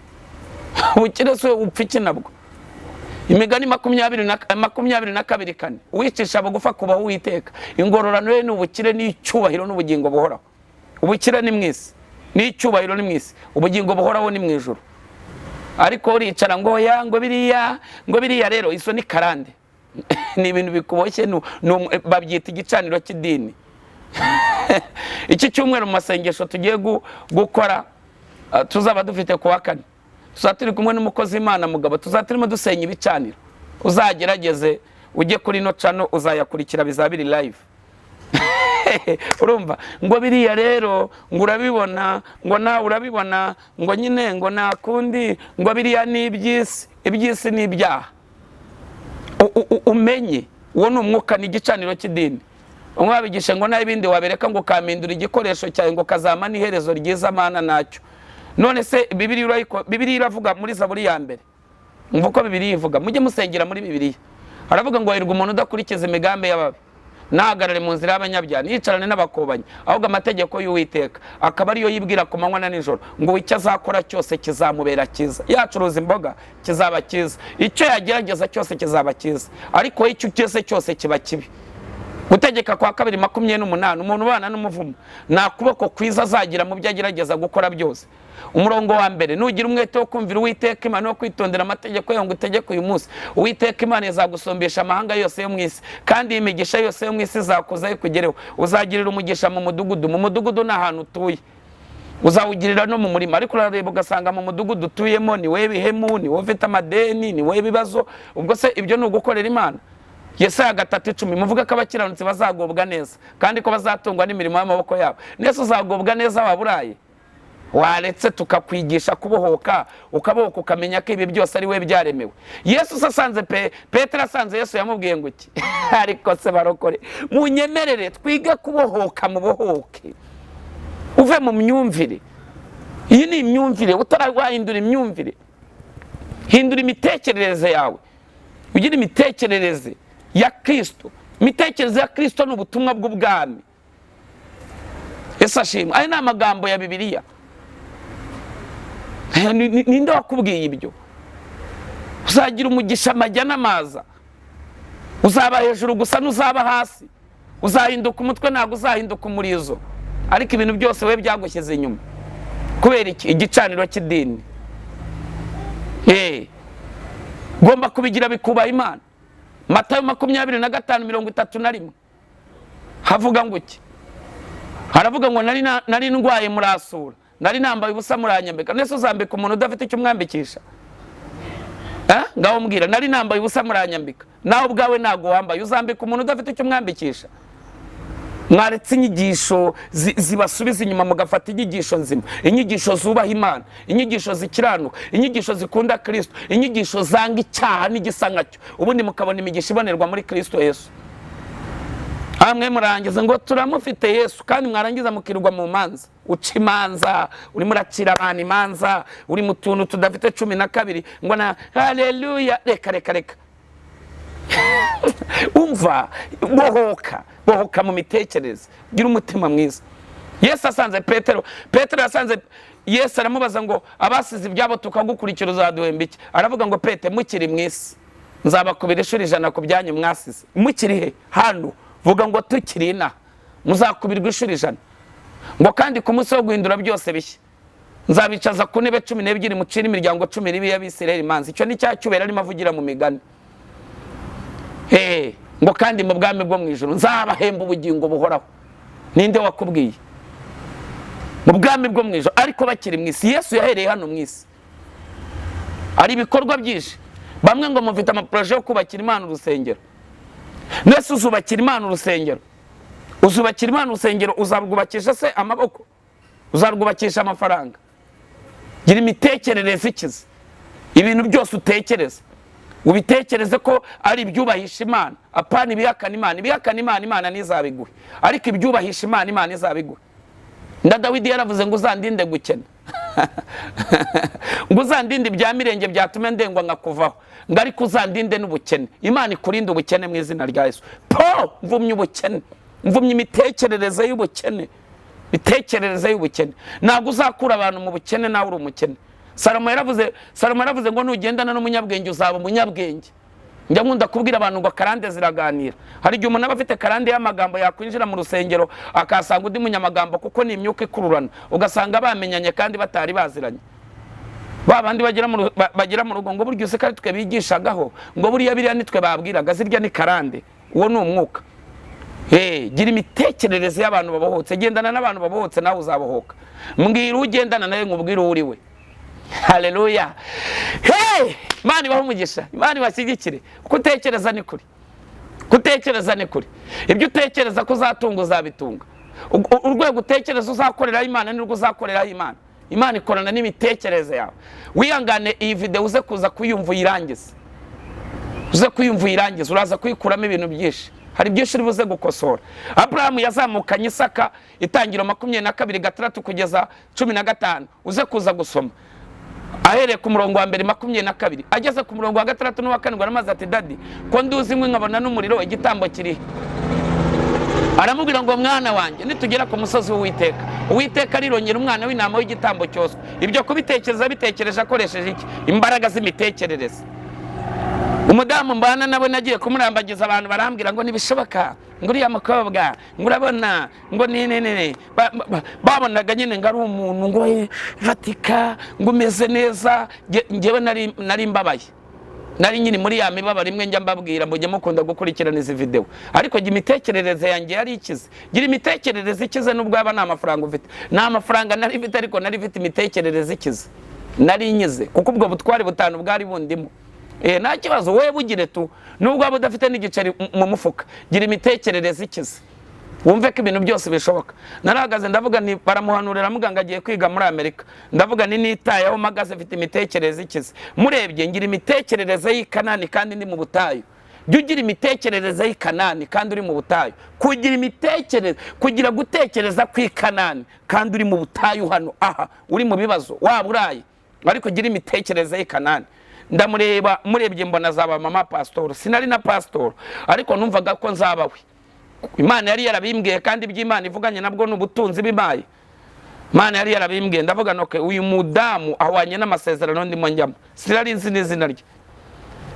ubukire so upfa iki nabwo. Imigani 20:22 uwicisha bugufa kubaho Uwiteka ingororano ye n'ubukire n'icyubahiro n'ubugingo buhoraho. Ubukire ni mwisi n'icyubahiro ni mwisi ubugingo buhoraho ni mwijuru. Ariko uricara ngo ya ngo biriya rero iso ni karande ni ibintu bikuboshye babyita igicaniro cy'idini. Iki cyumweru mu masengesho tugiye gukora tuzaba dufite kuwa 4 tuzatiri kumwe n'umukozi Imana mugabo tuzatirimo dusenya ibicaniro. Uzagerageze ujye kuri no channel uzayakurikira bizabiri live. Urumva ngo biriya rero ngo urabibona ngo nawe urabibona ngo nyine ngo nakundi ngo biriya ni ibyisi ni ibyaha. Umenye uwo ni umwuka ni igicaniro cy'idini. Umwabigishe ngo n'ibindi wabereka ngo kamindura igikoresho cyawe ngo kazama n'iherezo ryiza Mana nacyo. None se Bibiliya iravuga muri Zaburi ya mbere mvuko Bibiliya ivuga mujye musengera muri Bibiliya aravuga ngo hirwa umuntu udakurikiza imigambi y'ababi nahagarare mu nzira y'abanyabyaha nicarane n'abakobanyi ahubwo amategeko y'Uwiteka akaba ariyo yibwira ku manywa na nijoro ngo icyo azakora cyose kizamubera cyiza. Yacuruza imboga kizaba cyiza icyo yagerageza cyose kizaba cyiza ariko icyo cyose cyose kiba kibi. Gutegeka kwa 2:28 umuntu ubana n'umuvumo nta kuboko kwiza azagira mu byo agerageza gukora byose. Umurongo wa mbere nugira umwete wo kumvira Uwiteka Imana no kwitondera amategeko yo ngo utegeke uyu munsi Uwiteka Imana izagusombesha amahanga yose yo mwisi kandi imigisha yose yo mwisi izakuza ikugereho. Uzagirira umugisha mu mudugudu n'ahantu utuye uzawugirira no mu murima. Ariko urareba ugasanga mu mudugudu utuyemo ni we bihemu ni we ufite amadeni ni we bibazo ubwo se ibyo ni ugukorera Imana. Yesaya 3:10 muvuga ko abakiranutsi bazagobwa neza kandi ko bazatungwa n'imirimo y'amaboko yabo. Nese uzagobwa neza waburaye? Waretse tukakwigisha kubohoka, ukabohoka ukamenya ko ibi byose ari we byaremewe. Yesu asanze Petero asanze Yesu yamubwiye ngo iki? Ariko se barokore, munyemerere twige kubohoka, mubohoke uve mu myumvire. Iyi ni imyumvire, utarahindura imyumvire. Hindura imitekerereze yawe, ugira imitekerereze ya Kristo. Imitekerereze ya Kristo ni ubutumwa bw'ubwami. Yesu ashimwe. Aya ni amagambo ya Bibiliya. Ninde wakubwiye ibyo? Uzagira umugisha amajya n'amaza, uzaba hejuru gusa n'uzaba hasi, uzahinduka umutwe ntabwo uzahinduka umurizo. Ariko ibintu byose we byagushyize inyuma kubera iki? Igicaniro cy'idini. Gomba kubigira bikubaha Imana. Matayo 25:31 havuga ngo iki? Haravuga ngo nari ndwaye murasura, nari nambaye ubusa muranyambika. Nese uzambika umuntu udafite icyo umwambikisha? Ngaho mbwira, nari nambaye ubusa muranyambika, nawe ubwawe ntago wambaye, uzambika umuntu udafite icyo umwambikisha? Mwaretse inyigisho zibasubiza inyuma mugafata inyigisho nzima, inyigisho zubaha Imana, inyigisho zikiranuka, inyigisho zikunda Kristo, inyigisho zanga icyaha n'igisa nkacyo, ubundi mukabona imigisha ibonerwa muri Kristo Yesu. Amwe murangiza ngo turamufite Yesu, kandi mwarangiza mukirwa mu manza, uca imanza, uri muracira abantu imanza, uri mu tuntu tudafite 12 ngo na haleluya. Reka umva, bohoka mu mitekerereze, gira umutima mwiza. Yesu asanze Petero yasanze Yesu aramubaza ngo abasize ibyabo tukagukurikira uzaduhemba iki? Aravuga ngo Pete, mukiri mwisi nzabakubira 100 ku byanyu mwasize. Mukiri he? Hano. Vuga ngo tukiri inaha muzakubirwa 100. Ngo kandi ku munsi wo guhindura byose bishya nzabicaza ku ntebe 12 mucira imiryango 12 y'Abisirayeli imanza. Icyo ni cyacyubera arimo avugira mu migani. Ngo kandi mu bwami bwo mu ijuru nzabahemba ubugingo buhoraho. Ninde wakubwiye? Mu bwami bwo mu ijuru ariko bakiri mu isi. Yesu yahereye hano mu isi, ari ibikorwa byinshi. Bamwe ngo mufite amaproje yo kubakira Imana urusengero. Nese uzubakira Imana urusengero? Uzubakira Imana urusengero uzarwubakisha se amaboko? Uzarwubakisha amafaranga? Gira imitekerereze ikize. Ibintu byose utekereza ubitekereze ko ari ibyubahisha Imana, apana ibihakana Imana. Ibihakana Imana, Imana ntizabiguhe, ariko ibyubahisha Imana, Imana izabiguhe. Nda Dawidi yaravuze ngo uzandinde gukena. Ngo uzandinde ibya mirenge byatume ndengwa nkakuvaho, ngo ariko uzandinde n'ubukene. Imana ikurinde ubukene mu izina rya Yesu. Mvumye ubukene, mvumye imitekerereze y'ubukene, imitekerereze y'ubukene. Ntabwo uzakura abantu mu bukene nawe uri umukene. Salomo yaravuze ngo nugendana n'umunyabwenge uzaba umunyabwenge. Njya nkunda kubwira abantu ngo karande ziraganira. Hari igihe umuntu aba afite karande y'amagambo yakwinjira mu rusengero akasanga undi munyamagambo, kuko ni imyuka ikururana, ugasanga bamenyanye kandi batari baziranye. Babandi bagira mu rugo ngo buryo se kandi twe bigishagaho ngo buriya biriya nitwe babwiraga, zirya ni karande. Uwo ni umwuka. Gira imitekerereze y'abantu babohotse, gendana n'abantu babohotse nawe uzabohoka. Mbwira ugendana nawe nkubwira uri we. Haleluya. Imana ibahe umugisha, Imana ibashyigikire. Kutekereza ni kuri, kutekereza ni kuri. Ibyo utekereza ko uzatunga uzabitunga. Urwego utekereza uzakoreraho Imana nirwo uzakoreraho Imana. Imana ikorana n'imitekerereze yawe. Wihangane iyi video uze kuza kuyumva uyirangize, uze kuyumva uyirangize, uraza kuyikuramo ibintu byinshi. Hari byinshi uri buze gukosora. Abrahamu yazamukanye Isaka, itangiro 22:6 kugeza 15. Uze kuza gusoma ahereye ku murongo wa mbere 22, ageze ku murongo wa 6 n'uwa 7 aramaze ati dadi ko nduzi inkwi nkabona n'umuriro, igitambo kiri. Aramubwira ngo mwana wanjye nitugera ku musozi w'Uwiteka, Uwiteka arirongera umwana w'intama w'igitambo cyose. Ibyo kubitekereza bitekereje akoresheje iki? Imbaraga z'imitekerereze. Umudamu mbana nabo nagiye kumurambagiza, abantu barambwira ngo nibishoboka, ngo uriya mukobwa ngo urabona ngo ni babonaga nyine ngo ari umuntu ngo fatika ngo umeze neza. Ngewe nari mbabaye, nari nyine muri ya mibabaro imwe njya mbabwira mujye mukunda gukurikirana izi video. Ariko gira imitekerereze yanjye yari ikize. Gira imitekerereze ikize nubwo aba nta mafaranga ufite. Nta mafaranga nari mfite, ariko nari mfite imitekerereze ikize, nari nyize, kuko ubwo butwari butanu bwari bundimo. nta kibazo wowe bugire tu nubwo waba udafite n'igiceri mu mufuka gira imitekerereze ikize wumve ko ibintu byose bishoboka. Narahagaze ndavuga ni baramuhanurira muganga agiye kwiga muri Amerika, ndavuga ni nitayeho magaze mfite imitekerereze ikize. Murebye ngira imitekerereze y'Ikanani kandi ndi mu butayu. Jya ugira imitekerereze y'Ikanani kandi uri mu butayu. Kugira gutekereza kw'Ikanani kandi uri mu butayu hano aha uri mu bibazo waburaye, ariko gira imitekerereze y'Ikanani. Ndamureba murebye mbona zaba mama pastor, sinari na pastor ariko numvaga ko nzabawe. Imana yari yarabimbwiye kandi iby'Imana ivuganye nabwo n'ubutunzi bibaye. Imana yari yarabimbwiye ndavuga noke uyu mudamu ahwanye n'amasezerano ndimo njyamo, sinari nzi n'izina rye.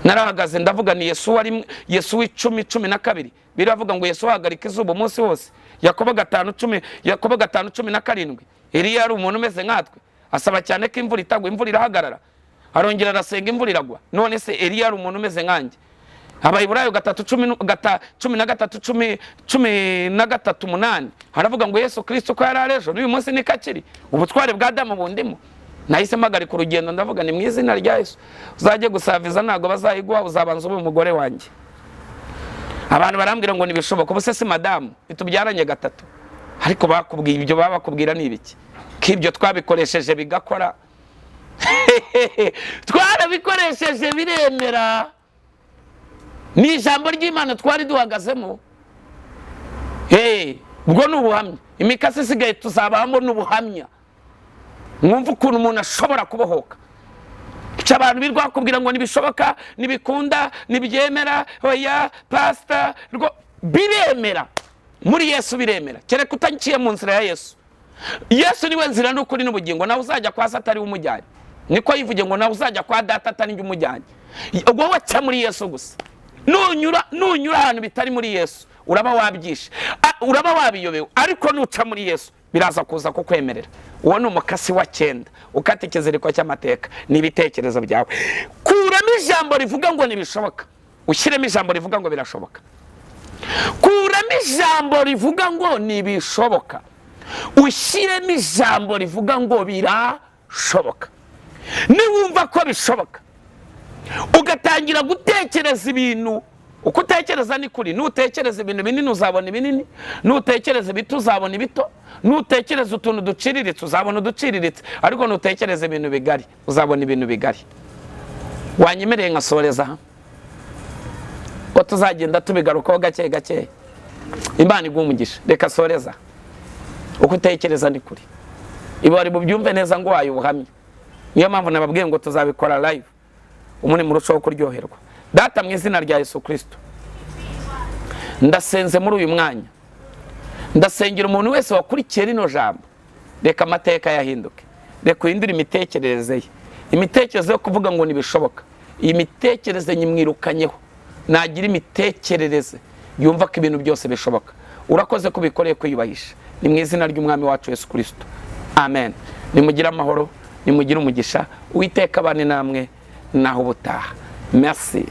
Narahagaze ndavuga ni Yesu wari Yesu w'10:12 biravuga ngo Yesu ahagarika izuba umunsi wose. Yakobo 5:17 Eliya yari umuntu umeze nkatwe, asaba cyane ko imvura itagwa, imvura irahagarara, arongera arasenga imvura iragwa. None se Eliya yari umuntu umeze nkanjye. Abayiburayo 3:13:8 haravuga ngo Yesu Kristo ko yari arejo n'uyu munsi ni kakiri, ubutware bwa Adamu bundimo. Nahise mpagarika urugendo ndavuga ni mu izina rya Yesu uzajye gusaviza ntago bazayiguha, uzabanza ube umugore wanjye. Abantu barambwira ngo nibishoboka, ubuse si madamu bitubyaranye 3, ariko bakubwiye ibyo babakubwira ni ibiki? Kibyo twabikoresheje bigakora. Twarabikoresheje biremera. Ni ijambo ry'Imana twari duhagazemo. Ubwo n'ubuhamya imikasi isigaye tuzabamo n'ubuhamya. Mwumva ukuntu umuntu ashobora kubohoka. Icyo abantu birwa kubwira ngo nibishoboka, nibikunda, nibyemera, oya pastor biremera. Muri Yesu biremera. Kereka utanciye mu nzira ya Yesu. Yesu niwe nzira n'ukuri n'ubugingo, nawe uzajya kwa Satani w'umujyanye. Niko yivuge ngo nawe uzajya kwa Data atari njye umujyanye. Wowe cya muri Yesu gusa. Nunyura ahantu bitari muri Yesu uraba wabyishe, uraba wabiyobewe, ariko nuca muri Yesu biraza kuza kukwemerera. Uwo ni umukasi wa 9 ukata ikiziriko cy'amateka n'ibitekerezo byawe. Kuramo ijambo rivuga ngo nibishoboka, ushyiremo ijambo rivuga ngo birashoboka. Kuramo ijambo rivuga ngo nibishoboka, ushyiremo ijambo rivuga ngo birashoboka. Niwumva ko bishoboka ugatangira gutekereza ibintu uko utekereza ni kuri. Nutekereza ibintu binini uzabona ibinini, nutekereza bito uzabona ibito, nutekereza utuntu duciriritse uzabona uduciriritse, ariko nutekereza ibintu bigari uzabona ibintu bigari. Wanyemereye nkasoreza aha ko tuzagenda tubigarukaho gake gake. Imana igumugisha. Reka soreza uko utekereza ni kuri. Ibo bari bubyumve neza ngo wayo ubuhamya. Niyo mpamvu nababwiye ngo tuzabikora live umuni murushaho kuryoherwa. Data mu izina rya Yesu Kristo ndasenze muri uyu mwanya, ndasengera umuntu wese wakurikiye rino jambo, reka amateka yahinduke, reka uhindure imitekerereze ye, imitekerereze yo kuvuga ngo nibishoboka. Iyi mitekerereze nyimwirukanyeho, nagira imitekerereze yumva ko ibintu byose bishoboka. Urakoze kubikoreye kwiyubahisha, ni mu izina ry'umwami wacu Yesu Kristo, amen. Nimugire amahoro, nimugire umugisha, Uwiteka abane namwe naho ubutaha. Merci.